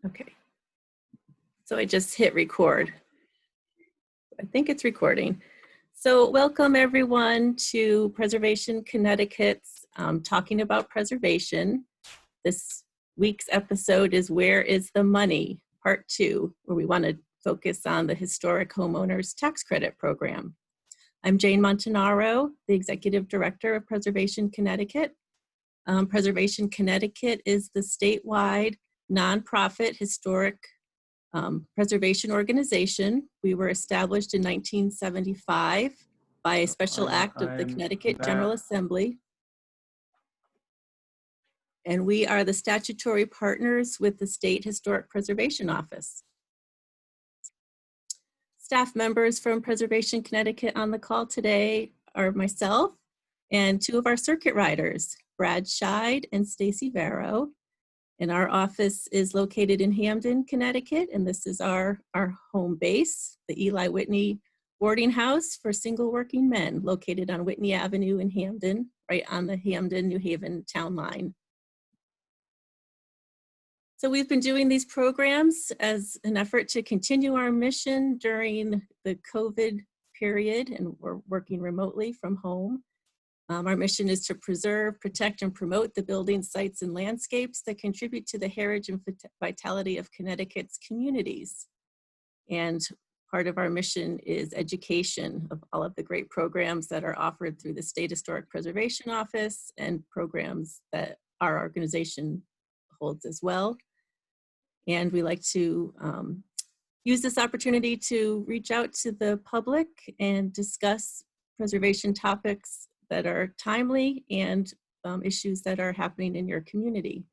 Okay, so I just hit record. I think it's recording. So welcome everyone to Preservation Connecticut's Talking About Preservation. This week's episode is Where is the Money? Part 2, where we want to focus on the Historic Homeowners Tax Credit Program. I'm Jane Montanaro, the Executive Director of Preservation Connecticut. Preservation Connecticut is the statewide nonprofit historic preservation organization. We were established in 1975 by a special act of the Connecticut General Assembly. And we are the statutory partners with the State Historic Preservation Office. Staff members from Preservation Connecticut on the call today are myself and two of our circuit riders, Brad Scheid and Stacy Vero. And our office is located in Hamden, Connecticut, and this is our home base, the Eli Whitney boarding house for single working men, located on Whitney Avenue in Hamden, right on the Hamden-New Haven town line. So we've been doing these programs as an effort to continue our mission during the COVID period, and we're working remotely from home. Our mission is to preserve, protect, and promote the buildings, sites, and landscapes that contribute to the heritage and vitality of Connecticut's communities. And part of our mission is education of all of the great programs that are offered through the State Historic Preservation Office and programs that our organization holds as well. And we like to use this opportunity to reach out to the public and discuss preservation topics that are timely and issues that are happening in your community.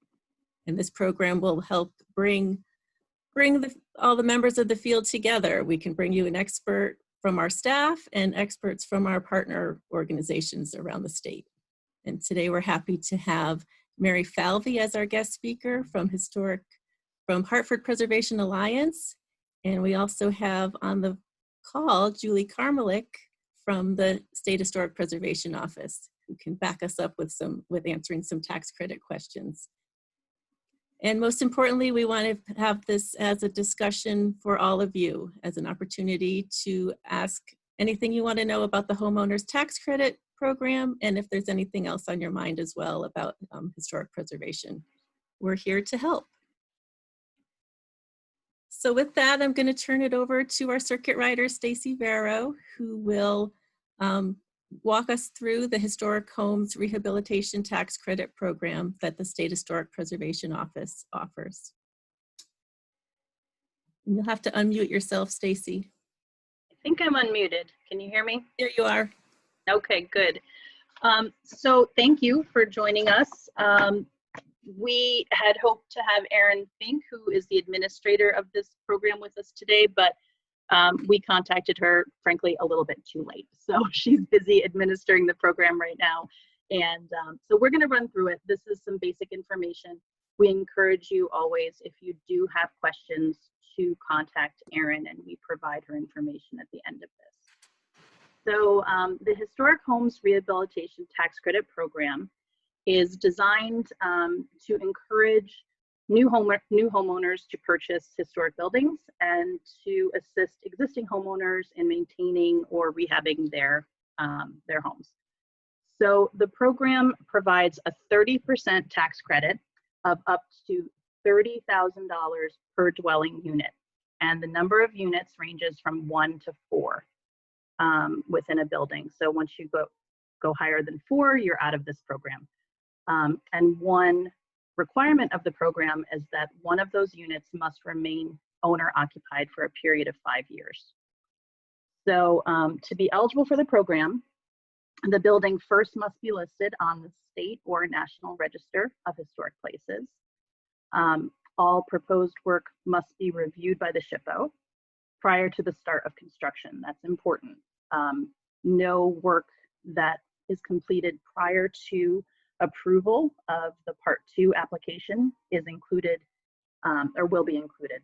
And this program will help bring all the members of the field together. We can bring you an expert from our staff and experts from our partner organizations around the state. And today we're happy to have Mary Falvey as our guest speaker from Hartford Preservation Alliance. And we also have on the call Julie Karmelik from the State Historic Preservation Office, who can back us up with answering some tax credit questions. And most importantly, we want to have this as a discussion for all of you, as an opportunity to ask anything you want to know about the Homeowners Tax Credit Program, and if there's anything else on your mind as well about historic preservation. We're here to help. So with that, I'm going to turn it over to our circuit rider, Stacy Vero, who will walk us through the Historic Homes Rehabilitation Tax Credit Program that the State Historic Preservation Office offers. And you'll have to unmute yourself, Stacy. I think I'm unmuted. Can you hear me? There you are. Okay, good. So thank you for joining us. We had hoped to have Erin Fink, who is the administrator of this program, with us today, but we contacted her, frankly, a little bit too late. So she's busy administering the program right now. And so we're going to run through it. This is some basic information. We encourage you always, if you do have questions, to contact Erin, and we provide her information at the end of this. So the Historic Homes Rehabilitation Tax Credit Program is designed to encourage new homeowners to purchase historic buildings and to assist existing homeowners in maintaining or rehabbing their homes. So the program provides a 30% tax credit of up to $30,000 per dwelling unit, and the number of units ranges from 1 to 4 within a building. So once you go higher than 4, you're out of this program. And one requirement of the program is that one of those units must remain owner occupied for a period of 5 years. So to be eligible for the program, the building first must be listed on the state or national register of historic places. All proposed work must be reviewed by the SHPO prior to the start of construction. That's important. No work that is completed prior to approval of the Part 2 application is included or will be included.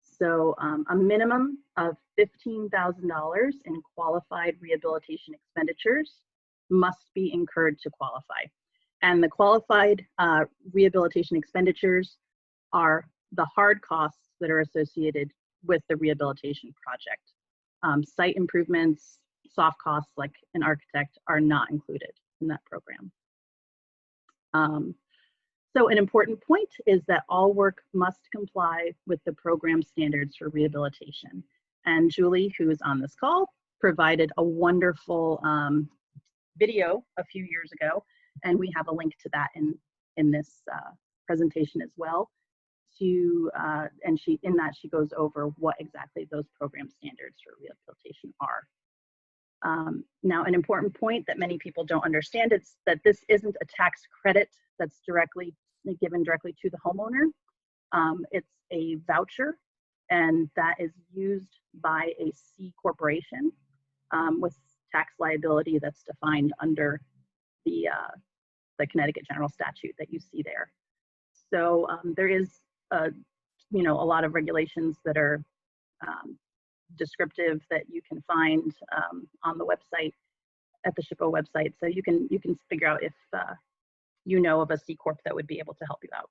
So a minimum of $15,000 in qualified rehabilitation expenditures must be incurred to qualify. And the qualified rehabilitation expenditures are the hard costs that are associated with the rehabilitation project. Site improvements, soft costs like an architect are not included in that program. So an important point is that all work must comply with the program standards for rehabilitation. And Julie, who is on this call, provided a wonderful video a few years ago, and we have a link to that in this presentation as well. And she goes over what exactly those program standards for rehabilitation are. Now, an important point that many people don't understand is that this isn't a tax credit that's given directly to the homeowner. It's a voucher, and that is used by a C corporation with tax liability that's defined under the Connecticut General Statute that you see there. So there is a lot of regulations that are descriptive that you can find on the website, at the SHPO website. So you can figure out if you know of a C Corp that would be able to help you out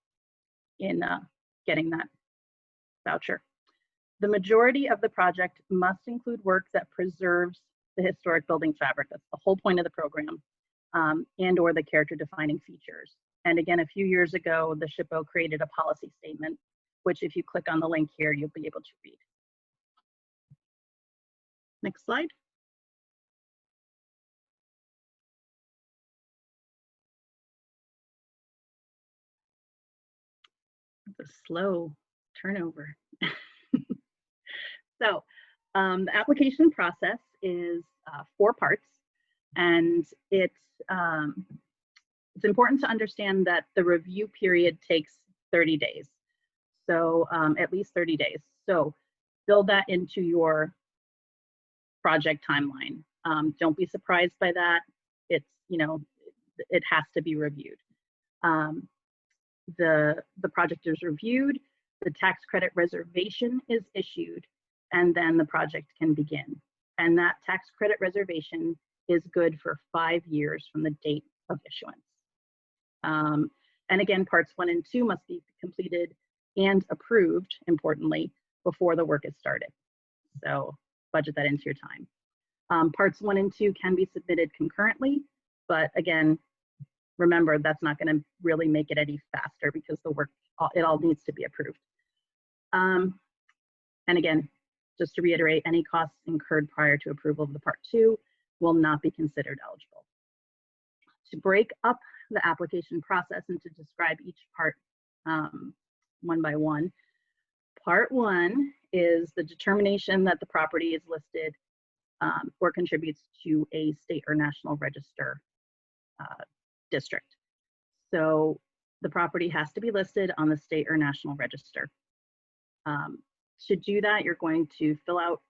in getting that voucher. The majority of the project must include work that preserves the historic building fabric. That's the whole point of the program, and or the character defining features. And again, a few years ago, the SHPO created a policy statement, which if you click on the link here, you'll be able to read. Next slide. It's a slow turnover. So the application process is 4 parts, and it's important to understand that the review period takes 30 days. So at least 30 days. So build that into your project timeline. Don't be surprised by that. It's, it has to be reviewed. The project is reviewed, the tax credit reservation is issued, and then the project can begin. And that tax credit reservation is good for 5 years from the date of issuance. And again, parts 1 and 2 must be completed and approved, importantly, before the work is started. So budget that into your time. Parts 1 and 2 can be submitted concurrently, but again, remember, that's not going to really make it any faster because the work, it all needs to be approved. And again, just to reiterate, any costs incurred prior to approval of the Part 2 will not be considered eligible. To break up the application process and to describe each part one by one, Part 1 is the determination that the property is listed or contributes to a state or national register district. So the property has to be listed on the state or national register. To do that, you're going to fill out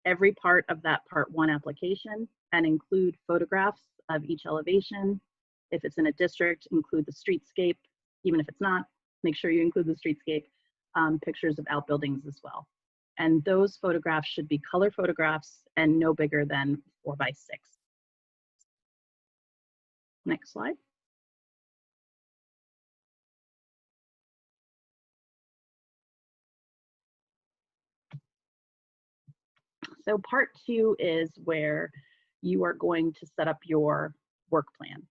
every part of that Part 1 application and include photographs of each elevation. If it's in a district, include the streetscape. Even if it's not, make sure you include the streetscape, pictures of outbuildings as well. And those photographs should be color photographs and no bigger than 4 by 6. Next slide. So Part 2 is where you are going to set up your work plan.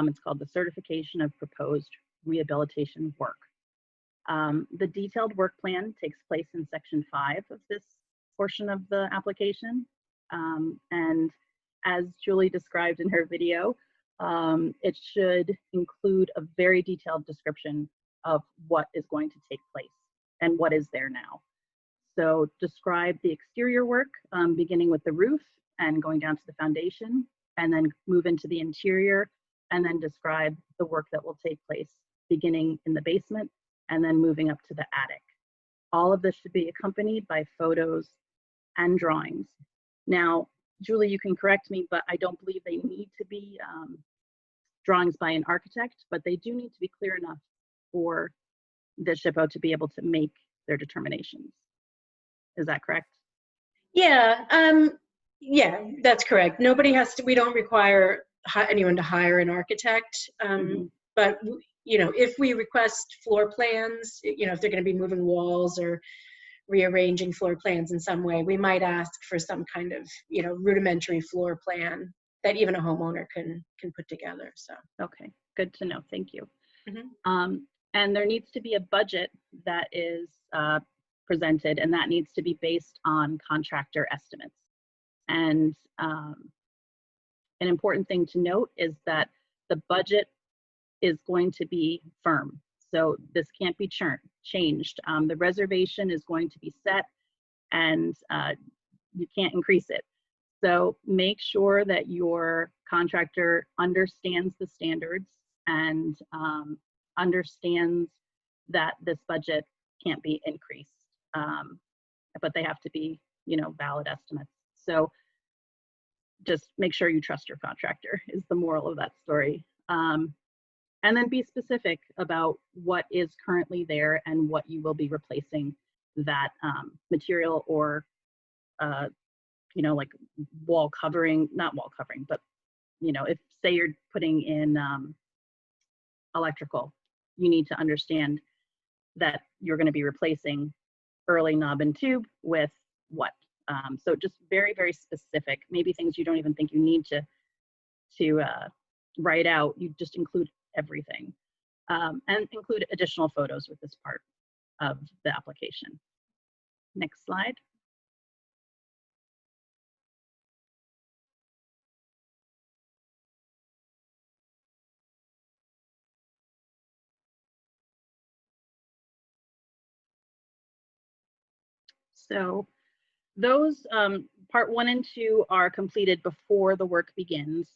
It's called the Certification of Proposed Rehabilitation Work. The detailed work plan takes place in Section 5 of this portion of the application. And as Julie described in her video, it should include a very detailed description of what is going to take place and what is there now. So describe the exterior work, beginning with the roof and going down to the foundation, and then move into the interior, and then describe the work that will take place beginning in the basement and then moving up to the attic. All of this should be accompanied by photos and drawings. Now, Julie, you can correct me, but I don't believe they need to be drawings by an architect, but they do need to be clear enough for the SHPO to be able to make their determinations. Is that correct? Yeah, yeah, that's correct. Nobody has to, we don't require anyone to hire an architect, but you know, if we request floor plans, you know, if they're going to be moving walls or rearranging floor plans in some way, we might ask for some kind of, you know, rudimentary floor plan that even a homeowner can put together. So Okay, good to know. Thank you. Mhm. And there needs to be a budget that is presented, and that needs to be based on contractor estimates. And an important thing to note is that the budget is going to be firm. So this can't be changed. The reservation is going to be set, and you can't increase it. So make sure that your contractor understands the standards and understands that this budget can't be increased, but they have to be, you know, valid estimates. So just make sure you trust your contractor is the moral of that story. And then be specific about what is currently there and what you will be replacing that material or, you know, like wall covering, not wall covering, but, you know, if say you're putting in electrical, you need to understand that you're going to be replacing early knob and tube with what. So just very, very specific, maybe things you don't even think you need to write out. You just include everything, and include additional photos with this part of the application. Next slide. So those part 1 and 2 are completed before the work begins.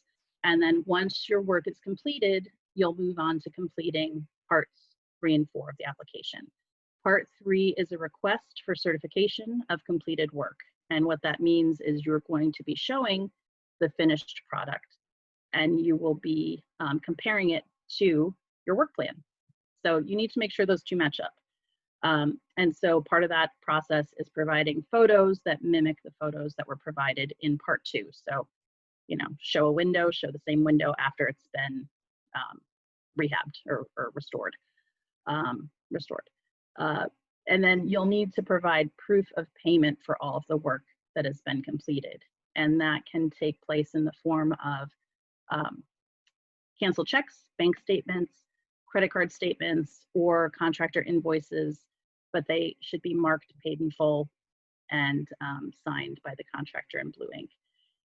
And then once your work is completed, you'll move on to completing parts 3 and 4 of the application. Part 3 is a request for certification of completed work. And what that means is you're going to be showing the finished product, and you will be comparing it to your work plan. So you need to make sure those two match up. And so part of that process is providing photos that mimic the photos that were provided in part 2. So, you know, show a window, show the same window after it's been rehabbed or restored. And then you'll need to provide proof of payment for all of the work that has been completed. And that can take place in the form of canceled checks, bank statements, credit card statements, or contractor invoices, but they should be marked paid in full and signed by the contractor in blue ink.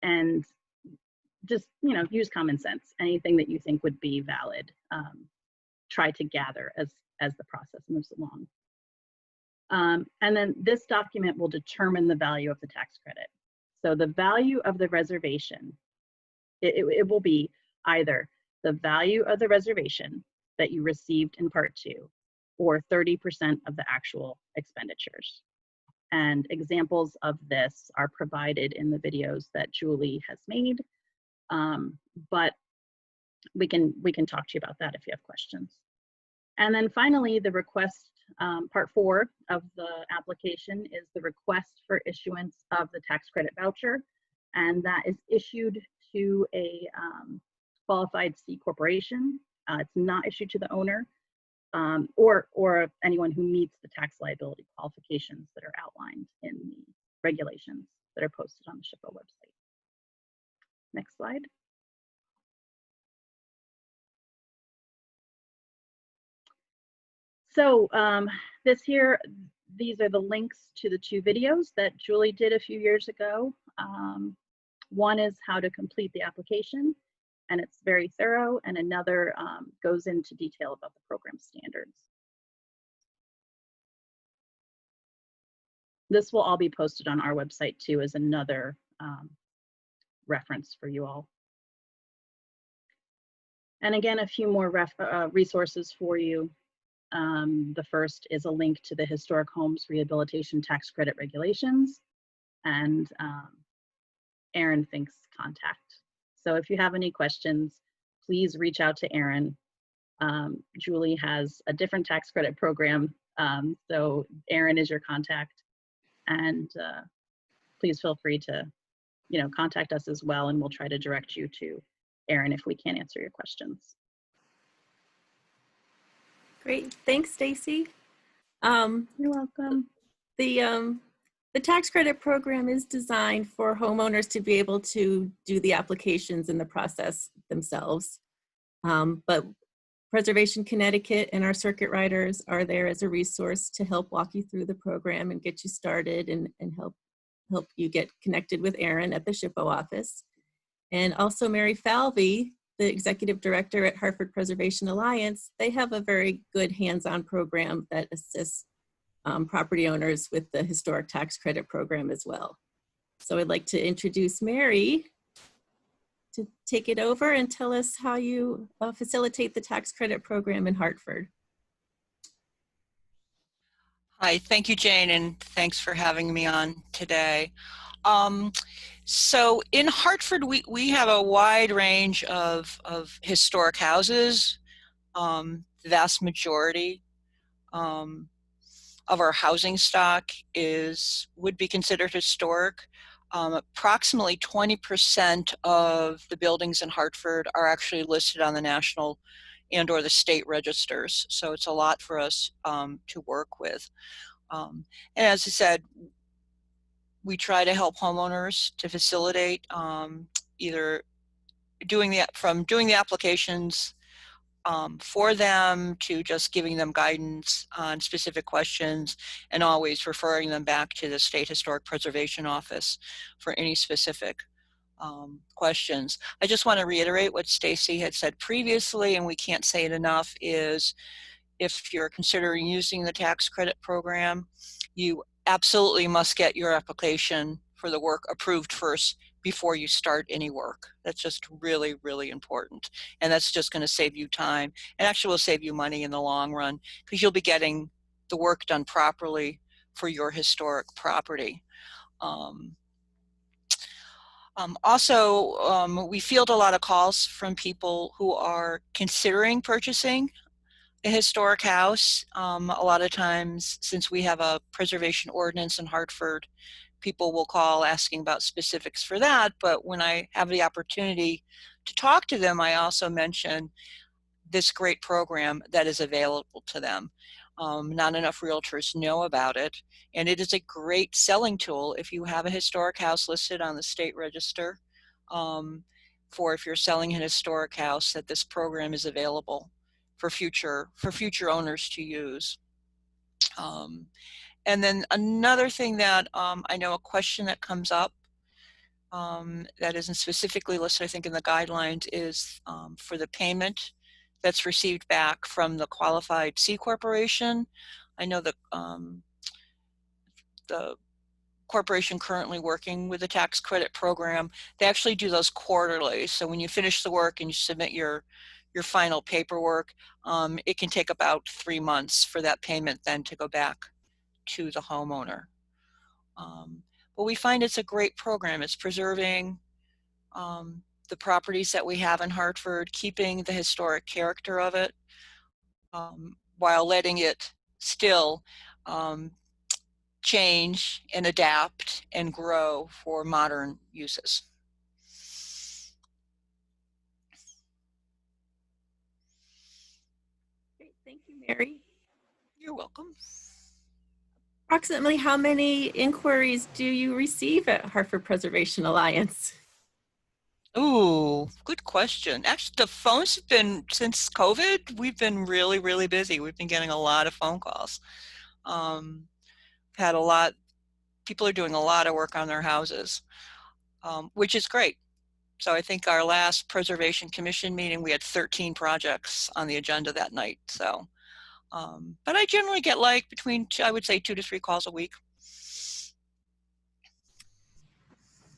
And just, you know, use common sense. Anything that you think would be valid, try to gather as the process moves along. And then this document will determine the value of the tax credit. So the value of the reservation, it will be either the value of the reservation that you received in part 2, or 30% of the actual expenditures. And examples of this are provided in the videos that Julie has made, but we can talk to you about that if you have questions. And then finally, the request, part 4 of the application is the request for issuance of the tax credit voucher, and that is issued to a qualified C corporation. It's not issued to the owner or anyone who meets the tax liability qualifications that are outlined in the regulations that are posted on the SHPO website. Next slide. So these are the links to the 2 videos that Julie did a few years ago. One is how to complete the application, and it's very thorough, and another goes into detail about the program standards. This will all be posted on our website too as another reference for you all. And again, a few more resources for you. The first is a link to the Historic Homes Rehabilitation Tax Credit Regulations and Erin Fink's contact. So if you have any questions, please reach out to Erin. Julie has a different tax credit program, so Erin is your contact. And please feel free to, you know, contact us as well, and we'll try to direct you to Erin if we can't answer your questions. Great. Thanks, Stacy. Um, You're welcome. the tax credit program is designed for homeowners to be able to do the applications and the process themselves. But Preservation Connecticut and our circuit riders are there as a resource to help walk you through the program and get you started and help you get connected with Erin at the SHPO office. And also Mary Falvey, the executive director at Hartford Preservation Alliance, they have a very good hands-on program that assists property owners with the historic tax credit program as well. So I'd like to introduce Mary to take it over and tell us how you facilitate the tax credit program in Hartford. Hi, thank you, Jane, and thanks for having me on today. So in Hartford, we have a wide range of historic houses. The vast majority of our housing stock would be considered historic. Approximately 20% of the buildings in Hartford are actually listed on the national and or the state registers. So it's a lot for us to work with. And as I said, we try to help homeowners to facilitate either doing the applications for them to just giving them guidance on specific questions and always referring them back to the State Historic Preservation Office for any specific questions. I just want to reiterate what Stacy had said previously, and we can't say it enough, is if you're considering using the tax credit program, you absolutely must get your application for the work approved first before you start any work. That's just really, really important. And that's just going to save you time and actually will save you money in the long run because you'll be getting the work done properly for your historic property. Also, we field a lot of calls from people who are considering purchasing a historic house. A lot of times, since we have a preservation ordinance in Hartford, people will call asking about specifics for that. But when I have the opportunity to talk to them, I also mention this great program that is available to them. Not enough realtors know about it. And it is a great selling tool if you have a historic house listed on the state register. For if you're selling an historic house, that this program is available for future owners to use. And then another thing that I know a question that comes up that isn't specifically listed, I think, in the guidelines is for the payment that's received back from the qualified C corporation. I know that the corporation currently working with the tax credit program, they actually do those quarterly. So when you finish the work and you submit your final paperwork, it can take about 3 months for that payment then to go back to the homeowner. But we find it's a great program. It's preserving the properties that we have in Hartford, keeping the historic character of it, while letting it still change and adapt and grow for modern uses. Great, thank you, Mary. You're welcome. Approximately how many inquiries do you receive at Hartford Preservation Alliance? Ooh, good question. Actually, the phones have been, since COVID, we've been really, really busy. We've been getting a lot of phone calls. Had a lot, people are doing a lot of work on their houses, which is great. So I think our last Preservation Commission meeting, we had 13 projects on the agenda that night. So, but I generally get like between, I would say 2 to 3 calls a week.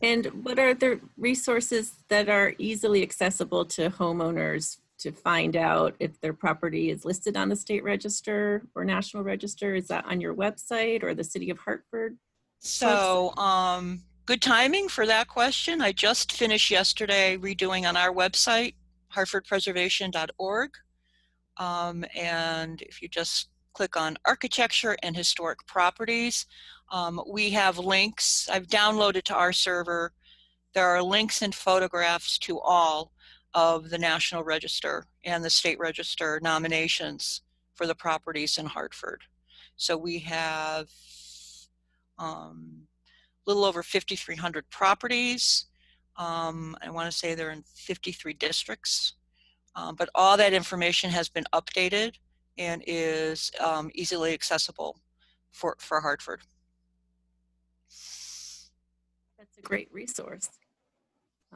And what are the resources that are easily accessible to homeowners to find out if their property is listed on the state register or national register? Is that on your website or the City of Hartford? So, good timing for that question. I just finished yesterday redoing on our website, hartfordpreservation.org. And if you just click on architecture and historic properties, we have links. I've downloaded to our server. There are links and photographs to all of the National Register and the State Register nominations for the properties in Hartford. So we have a little over 5,300 properties. I want to say they're in 53 districts, but all that information has been updated and is easily accessible for Hartford. That's a great resource.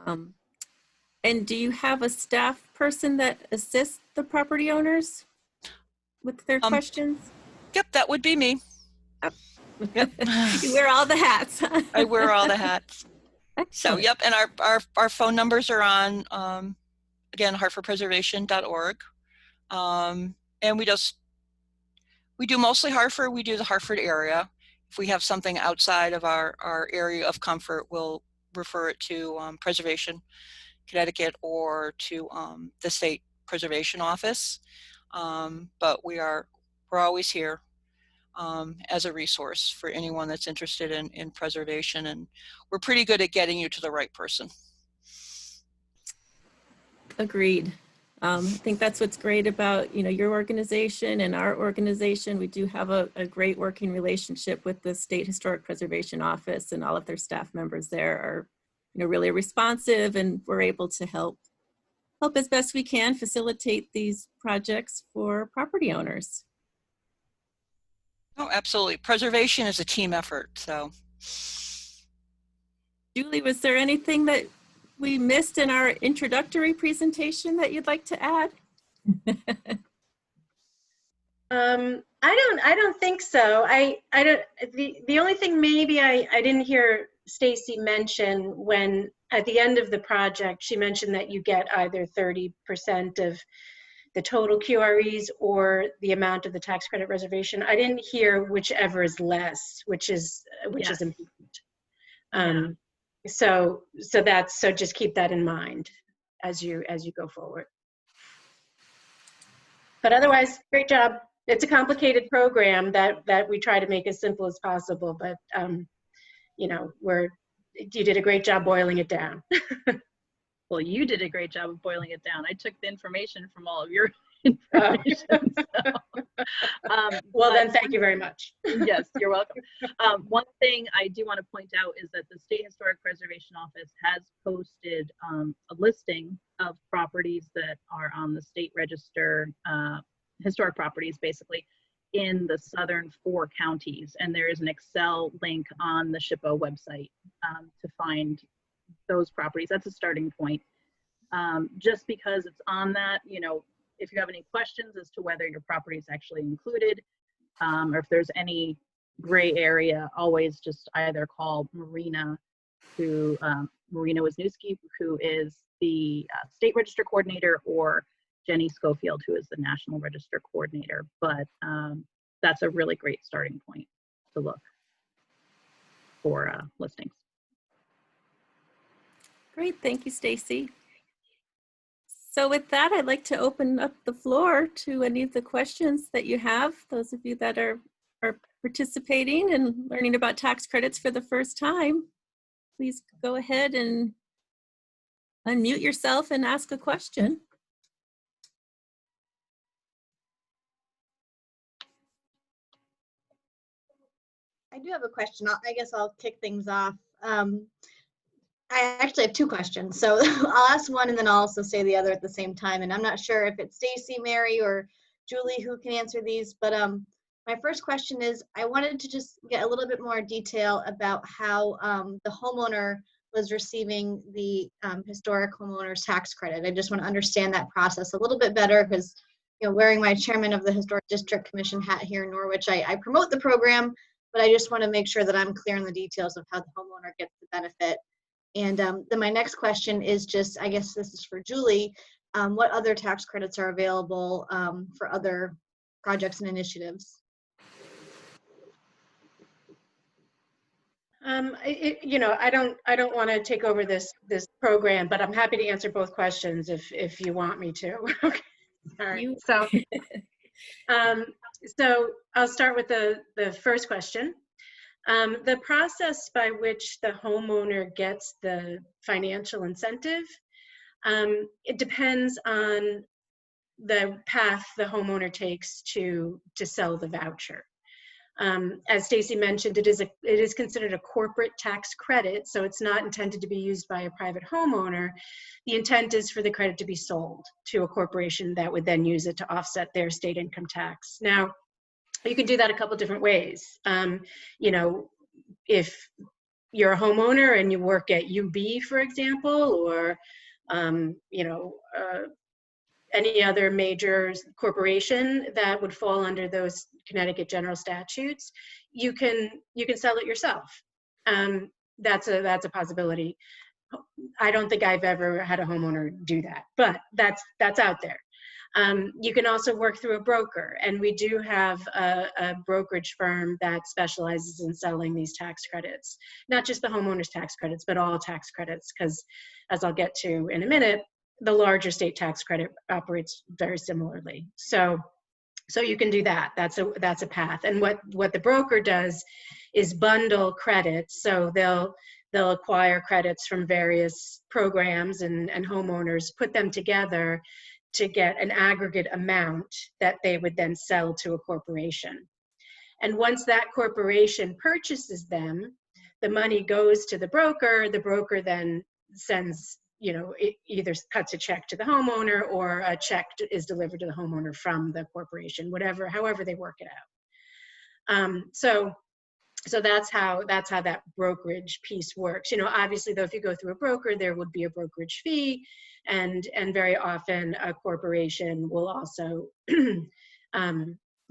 And do you have a staff person that assists the property owners with their questions? Yep, that would be me. Yep. You wear all the hats. I wear all the hats. So, Excellent. yep, and our phone numbers are on, again, hartfordpreservation.org. And we do mostly Hartford. We do the Hartford area. If we have something outside of our area of comfort, we'll refer it to Preservation Connecticut or to the State Preservation Office. But we're always here as a resource for anyone that's interested in preservation, and we're pretty good at getting you to the right person. Agreed. I think that's what's great about, your organization and our organization. We do have a great working relationship with the State Historic Preservation Office, and all of their staff members there are, really responsive, and we're able to help as best we can facilitate these projects for property owners. Oh, absolutely. Preservation is a team effort, so. Julie, was there anything that we missed in our introductory presentation that you'd like to add? I don't think so. I don't. The only thing maybe I didn't hear Stacy mention, when at the end of the project she mentioned that you get either 30% of the total QREs or the amount of the tax credit reservation. I didn't hear whichever is less, which is important. So just keep that in mind as you go forward. But otherwise, great job. It's a complicated program that we try to make as simple as possible, but you did a great job boiling it down. Well, you did a great job of boiling it down. I took the information from all of your information. Well, then, thank you very much. Yes, you're welcome. One thing I do want to point out is that the State Historic Preservation Office has posted a listing of properties that are on the state register, historic properties, basically, in the southern 4 counties. And there is an Excel link on the SHPO website to find those properties. That's a starting point. Just because it's on that, if you have any questions as to whether your property is actually included, or if there's any gray area, always just either call Marina Wisniewski, who is the state register coordinator, or Jenny Schofield, who is the national register coordinator. But that's a really great starting point to look for listings. Great, thank you, Stacy. So with that, I'd like to open up the floor to any of the questions that you have. Those of you that are participating and learning about tax credits for the first time, please go ahead and unmute yourself and ask a question. I do have a question. I guess I'll kick things off. I actually have 2 questions. So I'll ask one and then I'll also say the other at the same time. And I'm not sure if it's Stacy, Mary, or Julie who can answer these. But my first question is, I wanted to just get a little bit more detail about how the homeowner was receiving the historic homeowners tax credit. I just want to understand that process a little bit better, because wearing my chairman of the Historic District Commission hat here in Norwich, I promote the program, but I just want to make sure that I'm clear on the details of how the homeowner gets the benefit. And then my next question is just, I guess this is for Julie, what other tax credits are available for other projects and initiatives? I don't want to take over this program, but I'm happy to answer both questions if you want me to. Okay. All right. So I'll start with the first question. The process by which the homeowner gets the financial incentive, it depends on the path the homeowner takes to sell the voucher. As Stacy mentioned, it is considered a corporate tax credit, so it's not intended to be used by a private homeowner. The intent is for the credit to be sold to a corporation that would then use it to offset their state income tax. Now, you can do that a couple different ways. You know, if you're a homeowner and you work at UB, for example, or you know, any other major corporation that would fall under those Connecticut general statutes, you can sell it yourself. That's a possibility. I don't think I've ever had a homeowner do that, but that's out there. You can also work through a broker, and we do have a brokerage firm that specializes in selling these tax credits, not just the homeowner's tax credits, but all tax credits, because as I'll get to in a minute, the larger state tax credit operates very similarly. So you can do that. That's a path. And what the broker does is bundle credits. So they'll acquire credits from various programs and homeowners, put them together to get an aggregate amount that they would then sell to a corporation. And once that corporation purchases them, the money goes to the broker. The broker then sends, you know, it either cuts a check to the homeowner or a check is delivered to the homeowner from the corporation, however they work it out. So that's how that brokerage piece works. You know, obviously though, if you go through a broker, there would be a brokerage fee, and very often a corporation will also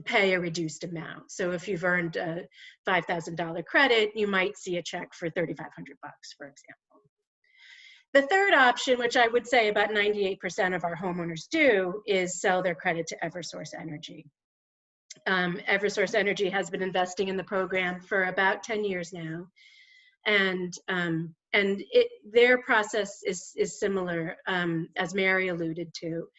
pay a reduced amount. So if you've earned a $5,000 credit, you might see a check for $3,500, for example. The third option, which I would say about 98% of our homeowners do, is sell their credit to Eversource Energy. Eversource Energy has been investing in the program for about 10 years now, and their process is similar, as Mary alluded to.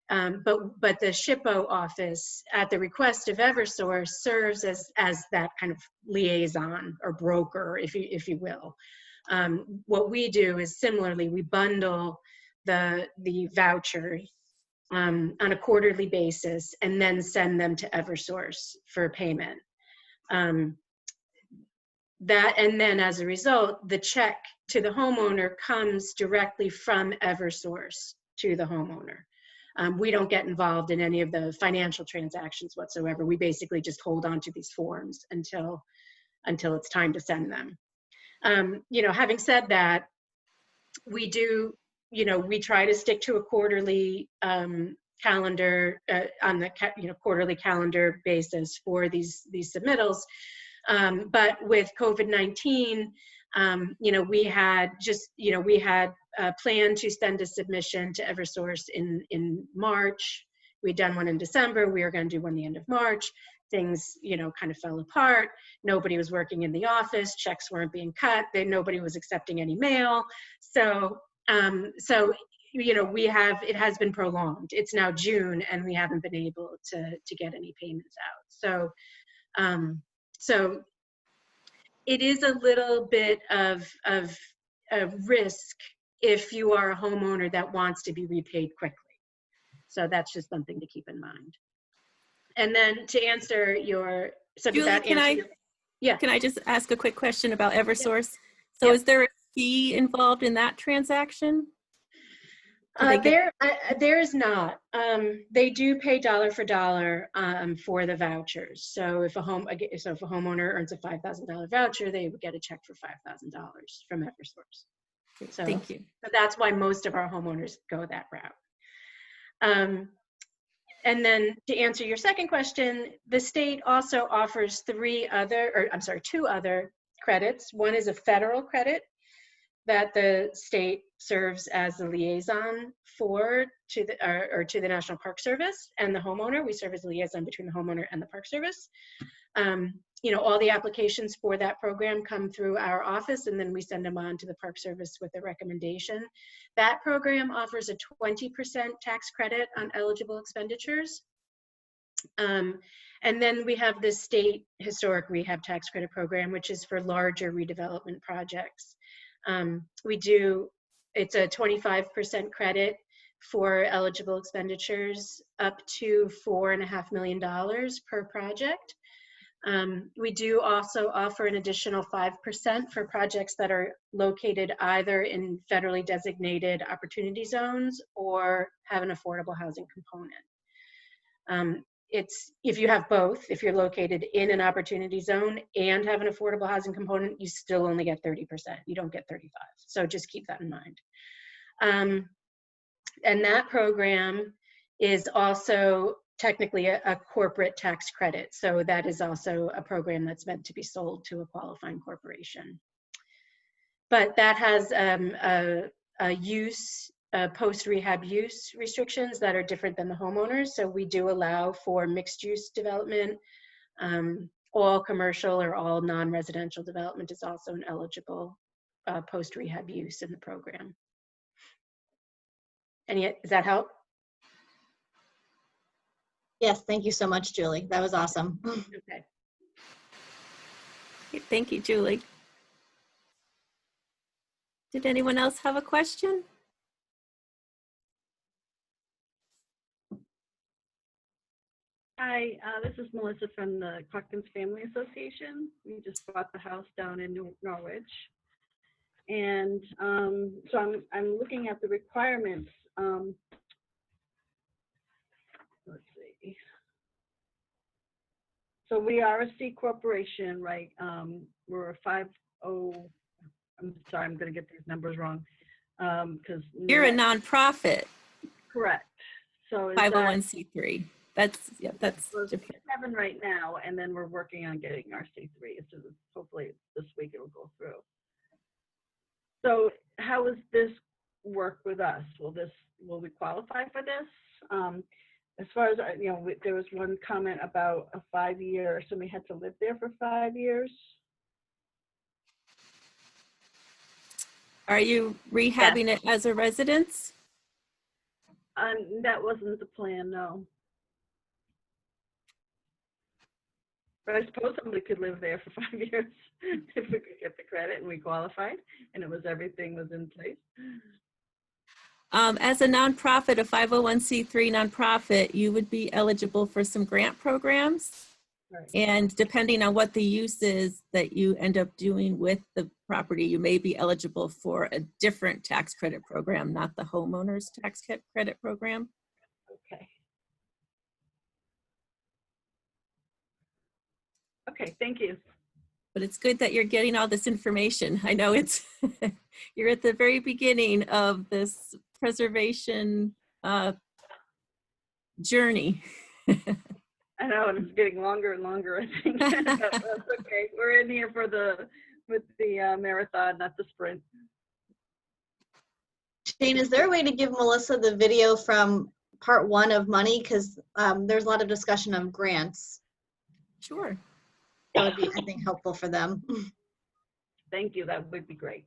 But the SHPO office, at the request of Eversource, serves as that kind of liaison or broker, if you will. What we do is similarly, we bundle the voucher on a quarterly basis and then send them to Eversource for payment. And then as a result, the check to the homeowner comes directly from Eversource to the homeowner. We don't get involved in any of the financial transactions whatsoever. We basically just hold on to these forms until it's time to send them. You know, having said that, we do, you know, we try to stick to a quarterly calendar on the quarterly calendar basis for these submittals. But with COVID-19, you know, we had planned to send a submission to Eversource in March. We'd done one in December. We were going to do one the end of March. Things, you know, kind of fell apart. Nobody was working in the office. Checks weren't being cut. Nobody was accepting any mail. So you know, it has been prolonged. It's now June, and we haven't been able to get any payments out. So it is a little bit of risk if you are a homeowner that wants to be repaid quickly. So that's just something to keep in mind. And then to answer your, so Julie, can I just ask a quick question about Eversource? So Yep. Is there a fee involved in that transaction? There is not. They do pay dollar for dollar for the vouchers. So if a homeowner earns a $5,000 voucher, they would get a check for $5,000 from Eversource. So, Thank you. So that's why most of our homeowners go that route. And then to answer your second question, the state also offers two other credits. One is a federal credit that the state serves as the liaison to the National Park Service and the homeowner. We serve as a liaison between the homeowner and the Park Service. You know, all the applications for that program come through our office, and then we send them on to the Park Service with a recommendation. That program offers a 20% tax credit on eligible expenditures. And then we have the state historic rehab tax credit program, which is for larger redevelopment projects. It's a 25% credit for eligible expenditures up to $4.5 million per project. We do also offer an additional 5% for projects that are located either in federally designated opportunity zones or have an affordable housing component. It's if you have both, if you're located in an opportunity zone and have an affordable housing component, you still only get 30%. You don't get 35%. So just keep that in mind. And that program is also technically a corporate tax credit. So that is also a program that's meant to be sold to a qualifying corporation. But that has post-rehab use restrictions that are different than the homeowners. So we do allow for mixed use development. All commercial or all non-residential development is also an eligible post-rehab use in the program. And yet, does that help? Yes, thank you so much, Julie. That was awesome. Okay. Thank you, Julie. Did anyone else have a question? Hi, this is Melissa from the Clarkins Family Association. We just bought the house down in Norwich. And so I'm looking at the requirements. Let's see. So we are a C corporation, right? We're a 50, I'm sorry, I'm going to get these numbers wrong. Because You're a nonprofit. Correct. So is 501c3. That's We're different. 7 right now, and then we're working on getting our C3 as soon as hopefully this week it will go through. So how does this work with us? Will we qualify for this? As far as there was one comment about a 5-year, somebody had to live there for 5 years. Are you rehabbing it as a residence? That wasn't the plan, no. But I suppose somebody could live there for 5 years if we could get the credit and we qualified and everything was in place. As a nonprofit, a 501c3 nonprofit, you would be eligible for some grant programs. Right. And depending on what the use is that you end up doing with the property, you may be eligible for a different tax credit program, not the homeowner's tax credit program. Okay. Okay, thank you. But it's good that you're getting all this information. I know it's, you're at the very beginning of this preservation journey. I know, and it's getting longer and longer, I think. That's okay. We're in here with the marathon, not the sprint. Shane, is there a way to give Melissa the video from part 1 of money? Because there's a lot of discussion of grants. Sure. That would be, I think, helpful for them. Thank you. That would be great.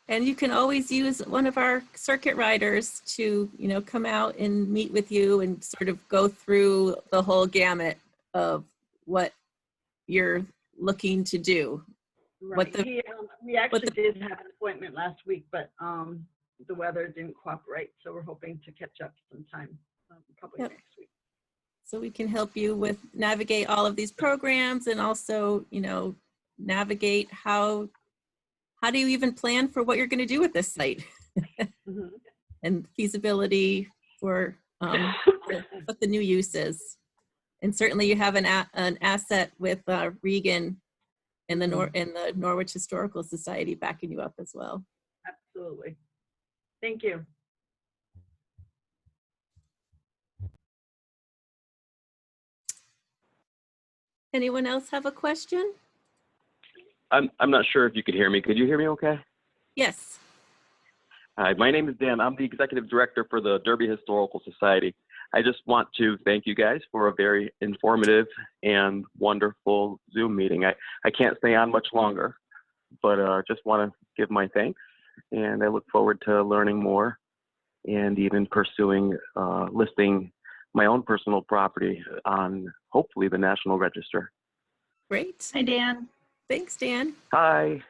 And you can always use one of our circuit riders to, come out and meet with you and sort of go through the whole gamut of what you're looking to do. Right. We actually did have an appointment last week, but the weather didn't cooperate, so we're hoping to catch up sometime, probably next week. So we can help you with navigate all of these programs and also, navigate how do you even plan for what you're going to do with this site and feasibility for what the new use is. And certainly you have an asset with Regan and the Norwich Historical Society backing you up as well. Absolutely. Thank you. Anyone else have a question? I'm not sure if you could hear me. Could you hear me okay? Yes. Hi, my name is Dan. I'm the Executive Director for the Derby Historical Society. I just want to thank you guys for a very informative and wonderful Zoom meeting. I can't stay on much longer, but just want to give my thanks, and I look forward to learning more and even pursuing listing my own personal property on hopefully the National Register. Great. Hi, Dan. Thanks, Dan. Hi.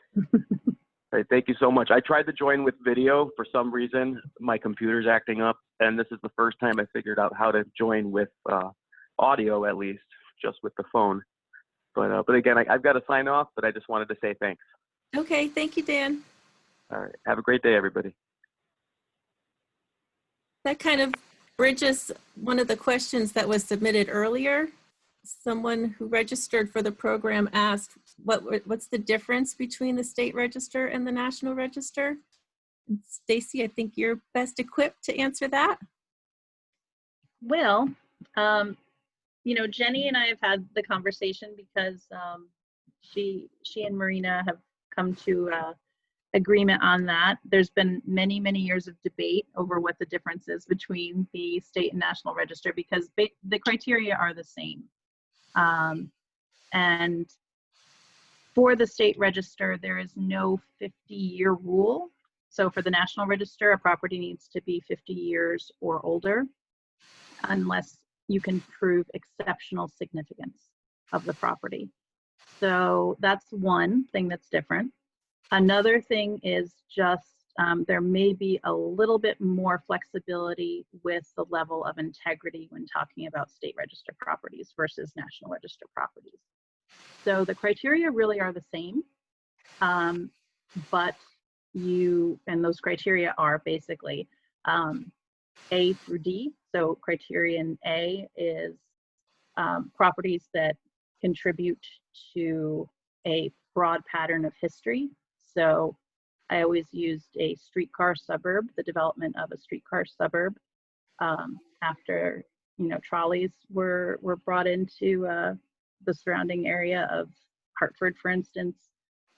All right, thank you so much. I tried to join with video. For some reason, my computer's acting up, and this is the first time I figured out how to join with audio, at least, just with the phone. But again, I've got to sign off, but I just wanted to say thanks. Okay, thank you, Dan. All right, have a great day, everybody. That kind of bridges one of the questions that was submitted earlier. Someone who registered for the program asked, what's the difference between the state register and the national register? Stacy, I think you're best equipped to answer that. Well, you know, Jenny and I have had the conversation because she and Marina have come to agreement on that. There's been many, many years of debate over what the difference is between the state and national register because the criteria are the same. And for the state register, there is no 50-year rule. So for the national register, a property needs to be 50 years or older unless you can prove exceptional significance of the property. So that's one thing that's different. Another thing is just there may be a little bit more flexibility with the level of integrity when talking about state register properties versus national register properties. So the criteria really are the same, but and those criteria are basically A through D. So criterion A is properties that contribute to a broad pattern of history. So I always used a streetcar suburb, the development of a streetcar suburb after, you know, trolleys were brought into the surrounding area of Hartford, for instance.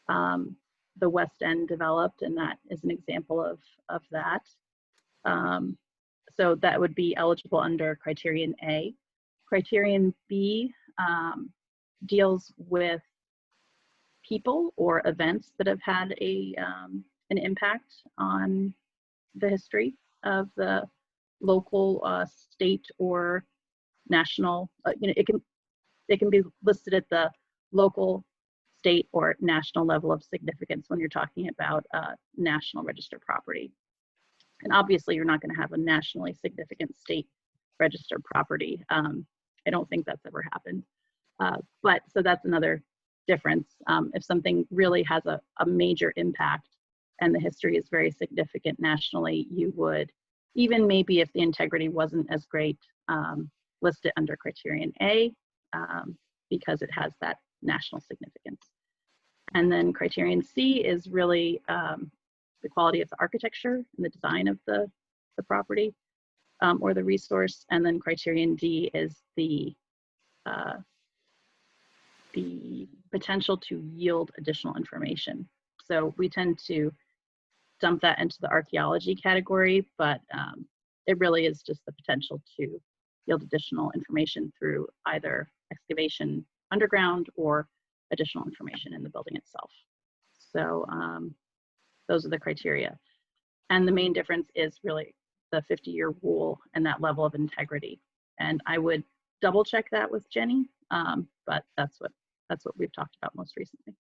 The West End developed, and that is an example of that. So that would be eligible under criterion A. Criterion B deals with people or events that have had an impact on the history of the local, state, or national. You know, it can be listed at the local, state, or national level of significance when you're talking about national register property. And obviously, you're not going to have a nationally significant state registered property. I don't think that's ever happened. But so that's another difference. If something really has a major impact and the history is very significant nationally, you would, even maybe if the integrity wasn't as great, list it under criterion A because it has that national significance. And then criterion C is really the quality of the architecture and the design of the property or the resource. And then criterion D is the potential to yield additional information. So we tend to dump that into the archaeology category, but it really is just the potential to yield additional information through either excavation underground or additional information in the building itself. So those are the criteria. And the main difference is really the 50-year rule and that level of integrity. And I would double check that with Jenny, but that's what we've talked about most recently.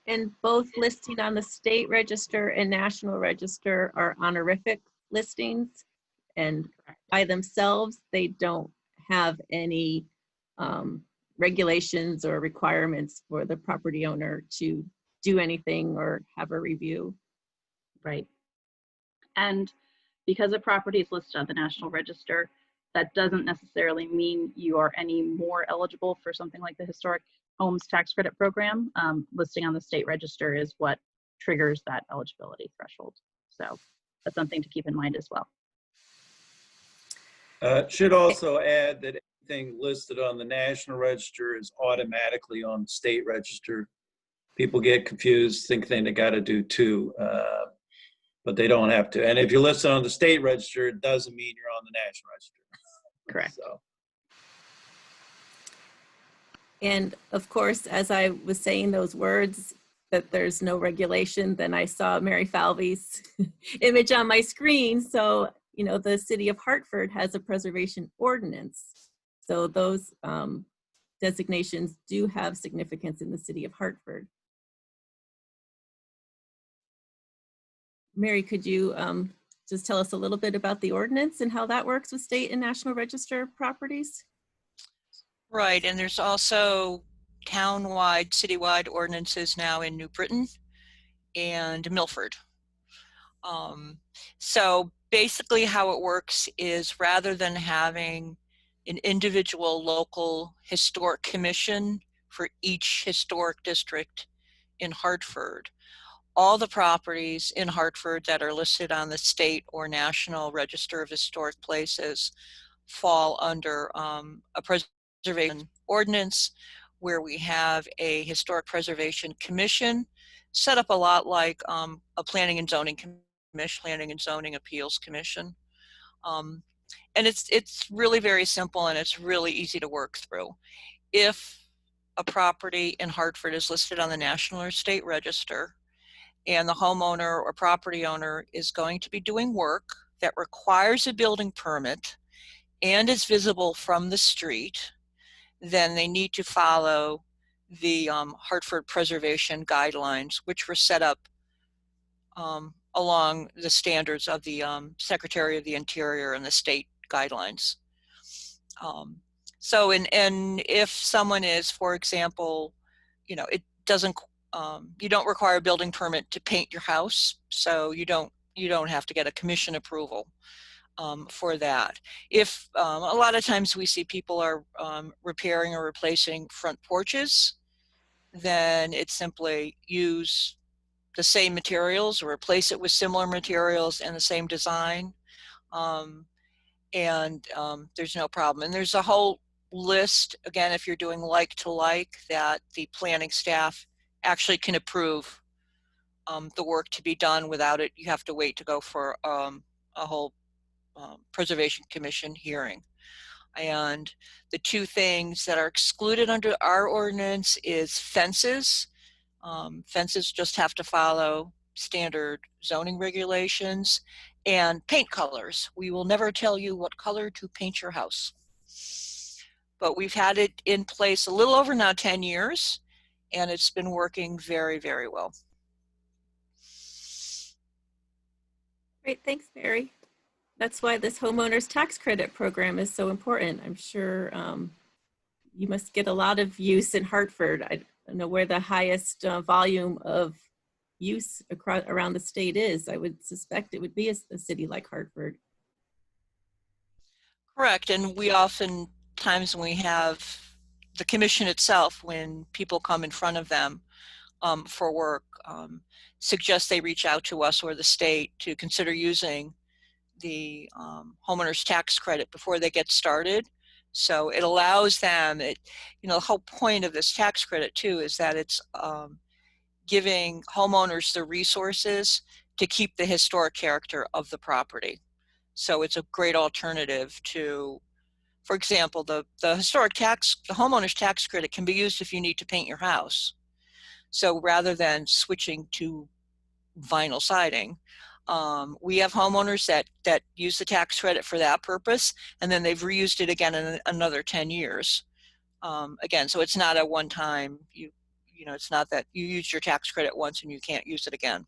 And both listing on the state register and national register are honorific listings, and by themselves, they don't have any regulations or requirements for the property owner to do anything or have a review. Right. And because a property is listed on the National Register, that doesn't necessarily mean you are any more eligible for something like the Historic Homes Tax Credit Program. Listing on the state register is what triggers that eligibility threshold. So that's something to keep in mind as well. Should also add that anything listed on the National Register is automatically on the state register. People get confused, thinking they got to do two, but they don't have to. And if you're listed on the state register, it doesn't mean you're on the National Register. Correct. So. And of course, as I was saying those words, that there's no regulation, then I saw Mary Falvey's image on my screen. So, you know, the city of Hartford has a preservation ordinance. So those designations do have significance in the city of Hartford. Mary, could you just tell us a little bit about the ordinance and how that works with state and national register properties? Right, and there's also town-wide, citywide ordinances now in New Britain and Milford. So basically how it works is rather than having an individual local historic commission for each historic district in Hartford, all the properties in Hartford that are listed on the state or national register of historic places fall under a preservation ordinance where we have a historic preservation commission set up a lot like a planning and zoning commission, planning and zoning appeals commission. And it's really very simple and it's really easy to work through. If a property in Hartford is listed on the national or state register and the homeowner or property owner is going to be doing work that requires a building permit and is visible from the street, then they need to follow the Hartford preservation guidelines, which were set up along the standards of the Secretary of the Interior and the state guidelines. So, and if someone is, for example, you know, it doesn't, you don't require a building permit to paint your house, so you don't have to get a commission approval for that. If a lot of times we see people are repairing or replacing front porches, then it's simply use the same materials or replace it with similar materials and the same design. There's no problem. And there's a whole list, again, if you're doing like to like, that the planning staff actually can approve the work to be done without it. You have to wait to go for a whole Preservation Commission hearing. And the two things that are excluded under our ordinance is fences. Fences just have to follow standard zoning regulations, and paint colors. We will never tell you what color to paint your house. But we've had it in place a little over now 10 years, and it's been working very, very well. Great, thanks, Mary. That's why this homeowners tax credit program is so important. I'm sure you must get a lot of use in Hartford. I don't know where the highest volume of use around the state is. I would suspect it would be a city like Hartford. Correct, and we oftentimes when we have the commission itself, when people come in front of them for work, suggest they reach out to us or the state to consider using the homeowners tax credit before they get started. So it allows them, you know, the whole point of this tax credit too is that it's giving homeowners the resources to keep the historic character of the property. So it's a great alternative to, for example, the homeowner's tax credit can be used if you need to paint your house. So rather than switching to vinyl siding, we have homeowners that use the tax credit for that purpose, and then they've reused it again in another 10 years. Again, so it's not a one-time, you know, it's not that you use your tax credit once and you can't use it again.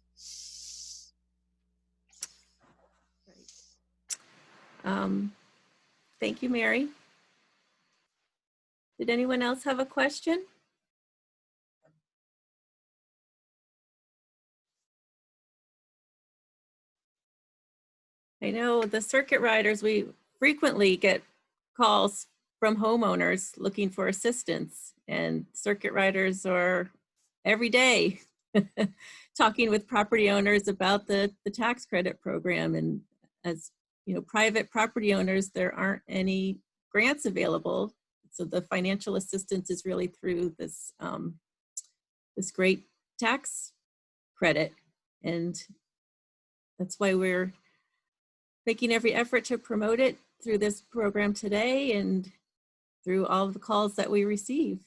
Thank you, Mary. Did anyone else have a question? I know the circuit riders, we frequently get calls from homeowners looking for assistance, and circuit riders are every day talking with property owners about the tax credit program. And as you know, private property owners, there aren't any grants available. So the financial assistance is really through this, this great tax credit. And that's why we're making every effort to promote it through this program today and through all of the calls that we receive.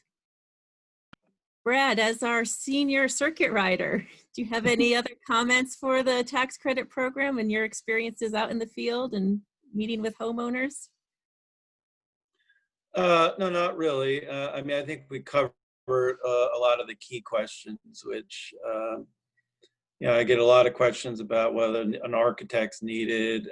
Brad, as our senior circuit rider, do you have any other comments for the tax credit program and your experiences out in the field and meeting with homeowners? No, not really. I mean, I think we covered a lot of the key questions, which I get a lot of questions about whether an architect's needed.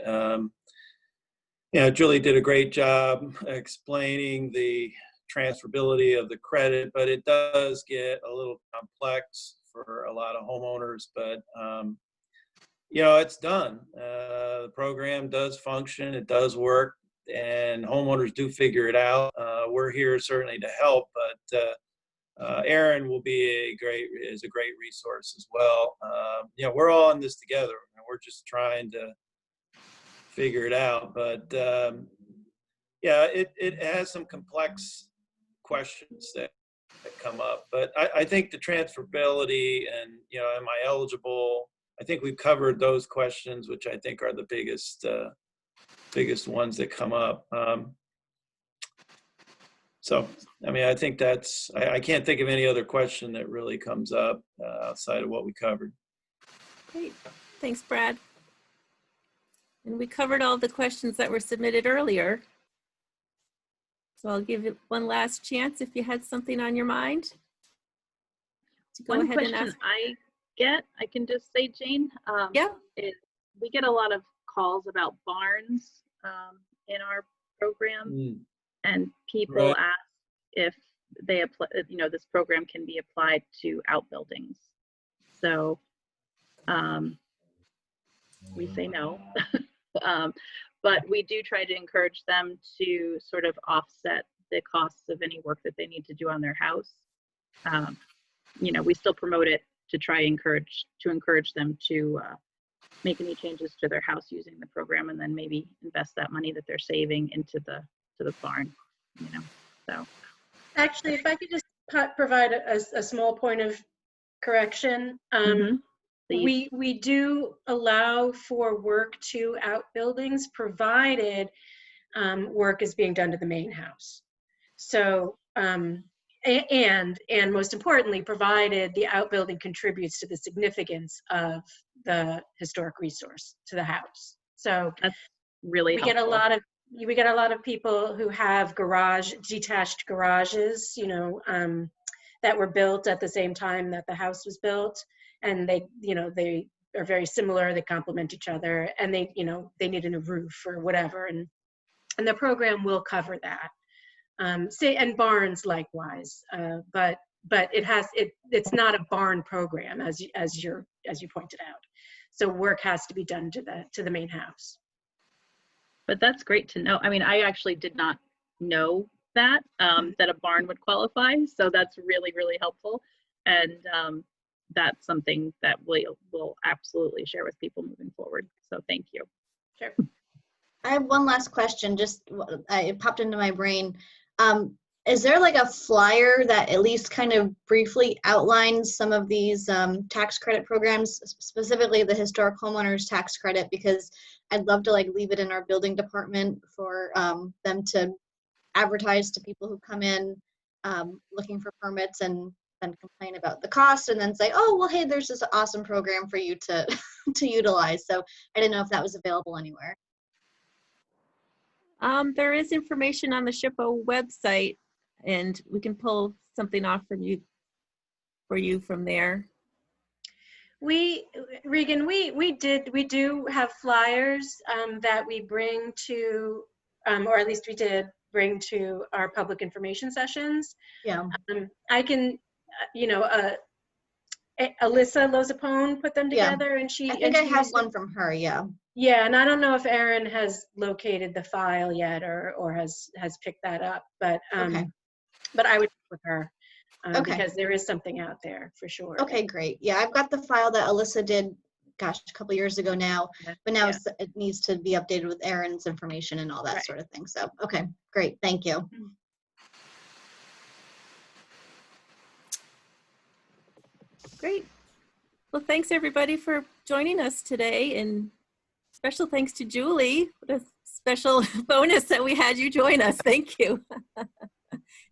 Julie did a great job explaining the transferability of the credit, but it does get a little complex for a lot of homeowners. But it's done. The program does function, it does work, and homeowners do figure it out. We're here certainly to help, but Erin is a great resource as well. We're all in this together, and we're just trying to figure it out. But it has some complex questions that come up. But I think the transferability and am I eligible? I think we've covered those questions, which I think are the biggest ones that come up. So, I think I can't think of any other question that really comes up outside of what we covered. Great. Thanks, Brad. And we covered all the questions that were submitted earlier. So I'll give it one last chance if you had something on your mind to go One ahead and question ask. I can just say, Jane, Yeah. We get a lot of calls about barns in our program, and people ask if they apply, this program can be applied to outbuildings. So we say no, but we do try to encourage them to sort of offset the costs of any work that they need to do on their house. We still promote it to try to encourage them to make any changes to their house using the program, and then maybe invest that money that they're saving into the barn. So Actually, if I could just provide a small point of correction. We do allow for work to outbuildings, provided work is being done to the main house. So, and most importantly, provided the outbuilding contributes to the significance of the historic resource to the house. So that's really helpful. We get a lot of people who have detached garages, that were built at the same time that the house was built, and they are very similar. They complement each other, and they need a new roof or whatever, and the program will cover that. And barns likewise, but it's not a barn program as you pointed out. So work has to be done to the main house. But that's great to know. I actually did not know that a barn would qualify. So that's really, really helpful. And that's something that we'll absolutely share with people moving forward. So thank you. Sure. I have one last question. Just it popped into my brain. Is there like a flyer that at least kind of briefly outlines some of these tax credit programs, specifically the historic homeowners tax credit? Because I'd love to leave it in our building department for them to advertise to people who come in looking for permits and then complain about the cost, and then say, oh, well, hey, there's this awesome program for you to to utilize. So I didn't know if that was available anywhere. There is information on the SHPO website, and we can pull something off for you from there. Regan, we do have flyers that we bring to, or at least we did bring to our public information sessions. Yeah. I can, Alyssa Lozapone put them together, and I think I have one from her. Yeah. Yeah, and I don't know if Erin has located the file yet or has picked that up, but Okay. But I would check with her Okay. because there is something out there for sure. Okay, great. Yeah, I've got the file that Alyssa did, gosh, a couple years ago now, but now it needs to be updated with Erin's information and all that sort of thing. So, okay, great. Thank you. Great. Well, thanks everybody for joining us today, and special thanks to Julie. What a special bonus that we had you join us. Thank you.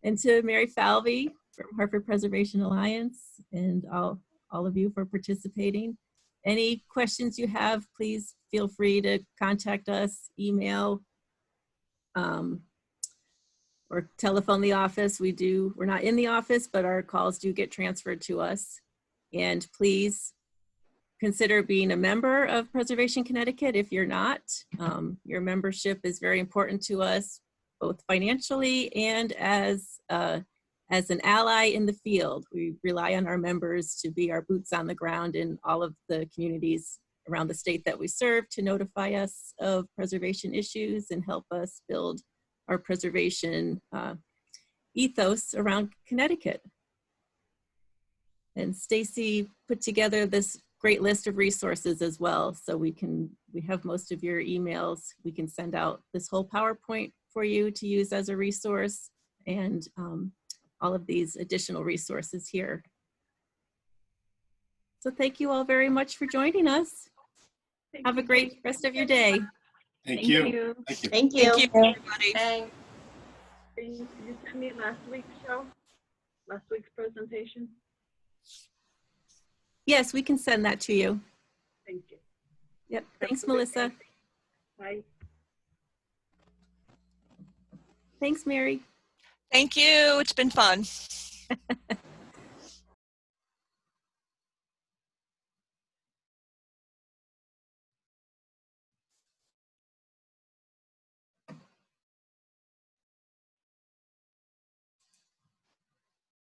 And to Mary Falvey from Hartford Preservation Alliance, and all of you for participating. Any questions you have, please feel free to contact us, email, or telephone the office. We're not in the office, but our calls do get transferred to us. And please consider being a member of Preservation Connecticut if you're not. Your membership is very important to us, both financially and as an ally in the field. We rely on our members to be our boots on the ground in all of the communities around the state that we serve, to notify us of preservation issues and help us build our preservation ethos around Connecticut. And Stacy put together this great list of resources as well. So we have most of your emails. We can send out this whole PowerPoint for you to use as a resource, and all of these additional resources here. So thank you all very much for joining us. Have a great rest of your day. Thank you. Thank you. Thank you, everybody. Can you send me last week's show? Last week's presentation? Yes, we can send that to you. Thank you. Yep. Thanks, Melissa. Bye. Thanks, Mary. Thank you. It's been fun.